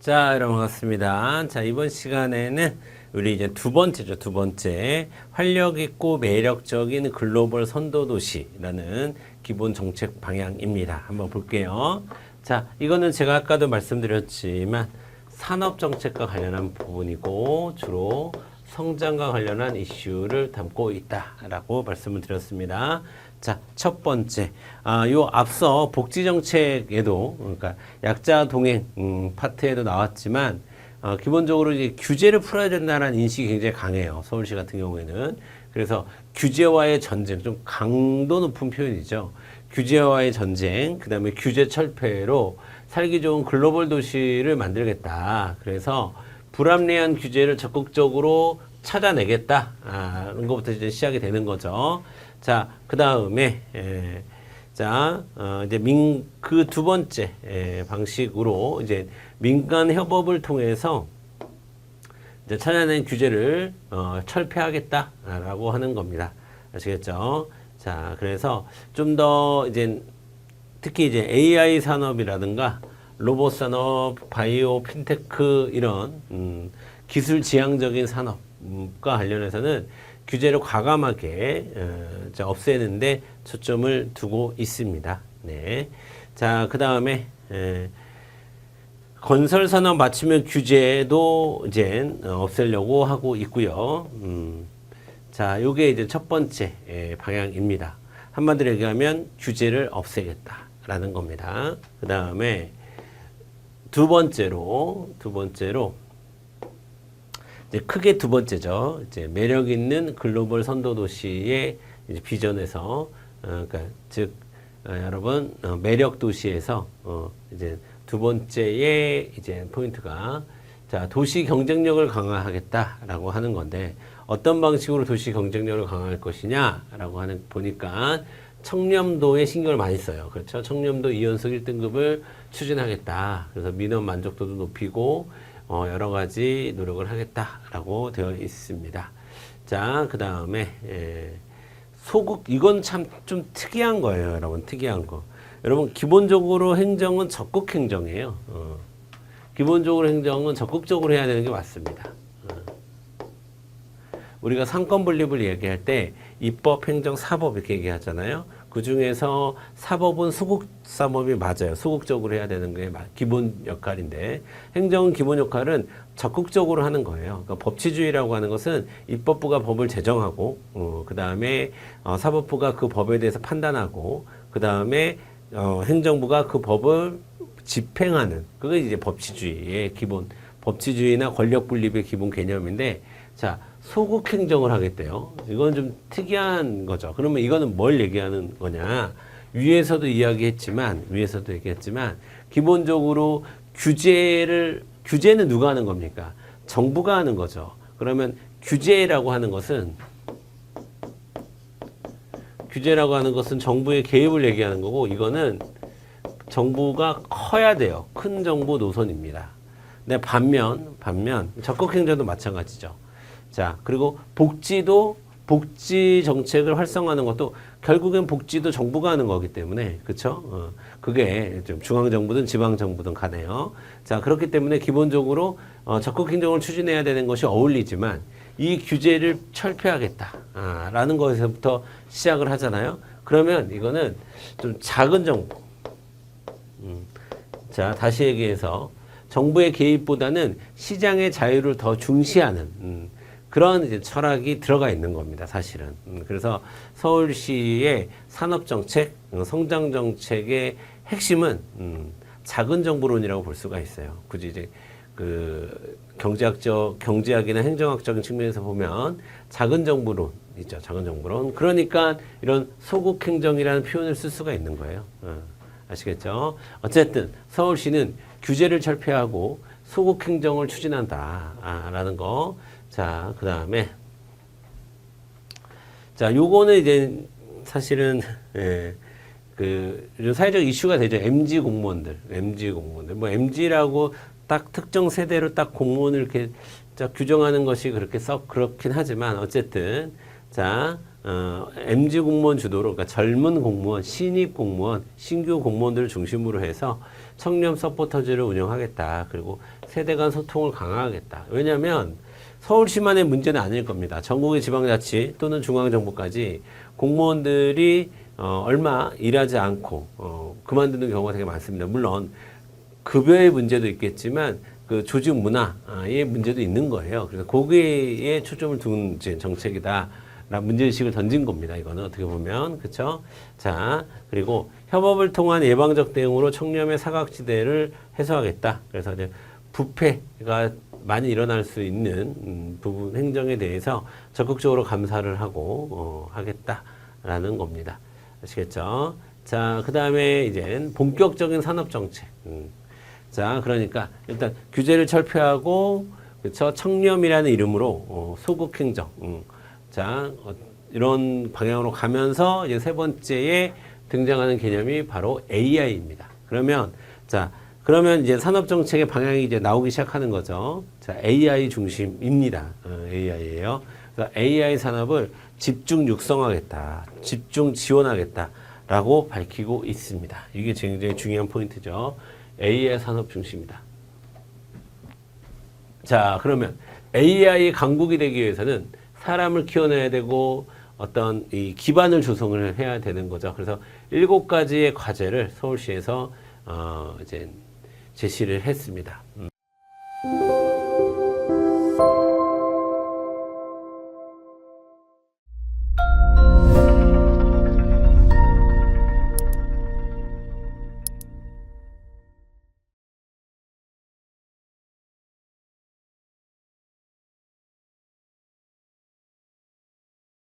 자, 여러분 반갑습니다. 자, 이번 시간에는 우리 이제 두 번째죠. 두 번째. 활력 있고 매력적인 글로벌 선도 도시라는 기본 정책 방향입니다. 한번 볼게요. 자, 이거는 제가 아까도 말씀드렸지만 산업 정책과 관련한 부분이고 주로 성장과 관련한 이슈를 담고 있다라고 말씀을 드렸습니다. 자, 첫 번째, 요 앞서 복지 정책에도 그러니까 약자 동행 파트에도 나왔지만 기본적으로 이제 규제를 풀어야 된다는 인식이 굉장히 강해요. 서울시 같은 경우에는. 그래서 규제와의 전쟁, 좀 강도 높은 표현이죠. 규제와의 전쟁, 그 다음에 규제 철폐로 살기 좋은 글로벌 도시를 만들겠다. 그래서 불합리한 규제를 적극적으로 찾아내겠다. 그런 것부터 이제 시작이 되는 거죠. 자, 그 다음에, 이제 그 두 번째, 방식으로 이제 민간 협업을 통해서 이제 찾아낸 규제를, 철폐하겠다라고 하는 겁니다. 아시겠죠? 자, 그래서 좀 더 이제 특히 이제 AI 산업이라든가 로봇 산업, 바이오, 핀테크 이런, 기술 지향적인 산업과 관련해서는 규제를 과감하게 없애는데 초점을 두고 있습니다. 네. 자, 그 다음에 건설 산업 맞춤형 규제도 이제 없애려고 하고 있고요. 자, 요게 이제 첫 번째 방향입니다. 한마디로 얘기하면 규제를 없애겠다라는 겁니다. 그 다음에 두 번째로 이제 크게 두 번째죠. 이제 매력 있는 글로벌 선도 도시의 이제 비전에서 그러니까 즉 여러분 매력 도시에서 이제 두 번째의 이제 포인트가 자, 도시 경쟁력을 강화하겠다라고 하는 건데 어떤 방식으로 도시 경쟁력을 강화할 것이냐라고 하는 보니까 청렴도에 신경을 많이 써요. 그렇죠? 청렴도 2연속 1등급을 추진하겠다. 그래서 민원 만족도도 높이고 여러 가지 노력을 하겠다라고 되어 있습니다. 자, 그 다음에 소극 이건 참 좀 특이한 거예요, 여러분. 특이한 거. 여러분 기본적으로 행정은 적극 행정이에요. 기본적으로 행정은 적극적으로 해야 되는 게 맞습니다. 우리가 상권 분립을 얘기할 때 입법, 행정, 사법 이렇게 얘기하잖아요. 그 중에서 사법은 소극사법이 맞아요. 소극적으로 해야 되는 게 기본 역할인데 행정은 기본 역할은 적극적으로 하는 거예요. 그러니까 법치주의라고 하는 것은 입법부가 법을 제정하고 그 다음에 사법부가 그 법에 대해서 판단하고 그 다음에 행정부가 그 법을 집행하는 그게 이제 법치주의의 기본 법치주의나 권력 분립의 기본 개념인데 자 소극 행정을 하겠대요. 이건 좀 특이한 거죠. 그러면 이거는 뭘 얘기하는 거냐? 위에서도 얘기했지만 기본적으로 규제는 누가 하는 겁니까? 정부가 하는 거죠. 그러면 규제라고 하는 것은 정부의 개입을 얘기하는 거고 이거는 정부가 커야 돼요. 큰 정부 노선입니다. 근데 반면 적극 행정도 마찬가지죠. 자, 그리고 복지 정책을 활성화하는 것도 결국엔 복지도 정부가 하는 거기 때문에, 그쵸? 그게 좀 중앙정부든 지방정부든 가네요. 자, 그렇기 때문에 기본적으로 적극 행정을 추진해야 되는 것이 어울리지만 이 규제를 철폐하겠다. 라는 것에서부터 시작을 하잖아요. 그러면 이거는 좀 작은 정부. 자, 다시 얘기해서 정부의 개입보다는 시장의 자유를 더 중시하는, 그런 이제 철학이 들어가 있는 겁니다, 사실은. 그래서 서울시의 산업정책, 성장정책의 핵심은, 작은 정부론이라고 볼 수가 있어요. 굳이 이제 그 경제학이나 행정학적인 측면에서 보면 작은 정부론 있죠, 작은 정부론. 그러니까 이런 소극 행정이라는 표현을 쓸 수가 있는 거예요. 아시겠죠? 어쨌든 서울시는 규제를 철폐하고 소극 행정을 추진한다라는 거. 자, 그 다음에 자, 요거는 이제 사실은 그 사회적 이슈가 되죠. MZ 공무원들. 뭐 MZ라고 딱 특정 세대로 딱 공무원을 이렇게 규정하는 것이 그렇게 썩 그렇긴 하지만 어쨌든 자, MZ 공무원 주도로, 그러니까 젊은 공무원, 신입 공무원, 신규 공무원들을 중심으로 해서 청렴 서포터즈를 운영하겠다. 그리고 세대 간 소통을 강화하겠다. 왜냐하면 서울시만의 문제는 아닐 겁니다. 전국의 지방자치 또는 중앙정부까지 공무원들이 얼마 일하지 않고 그만두는 경우가 되게 많습니다. 물론 급여의 문제도 있겠지만 그 조직 문화의 문제도 있는 거예요. 그래서 거기에 초점을 둔 정책이다. 라는 문제의식을 던진 겁니다. 이거는 어떻게 보면. 그쵸? 자, 그리고 협업을 통한 예방적 대응으로 청렴의 사각지대를 해소하겠다. 그래서 이제 부패가 많이 일어날 수 있는 부분 행정에 대해서 적극적으로 감사를 하고 하겠다라는 겁니다. 아시겠죠? 자, 그 다음에 이제 본격적인 산업정책. 자, 그러니까 일단 규제를 철폐하고, 그쵸? 청렴이라는 이름으로 소극행정. 자, 이런 방향으로 가면서 이제 세 번째에 등장하는 개념이 바로 AI입니다. 그러면 이제 산업정책의 방향이 이제 나오기 시작하는 거죠. 자, AI 중심입니다. AI예요. 그래서 AI 산업을 집중 육성하겠다, 집중 지원하겠다라고 밝히고 있습니다. 이게 굉장히 중요한 포인트죠. AI 산업 중심이다. 자, 그러면 AI 강국이 되기 위해서는 사람을 키워내야 되고 어떤 이 기반을 조성을 해야 되는 거죠. 그래서 7가지의 과제를 서울시에서 이제 제시를 했습니다.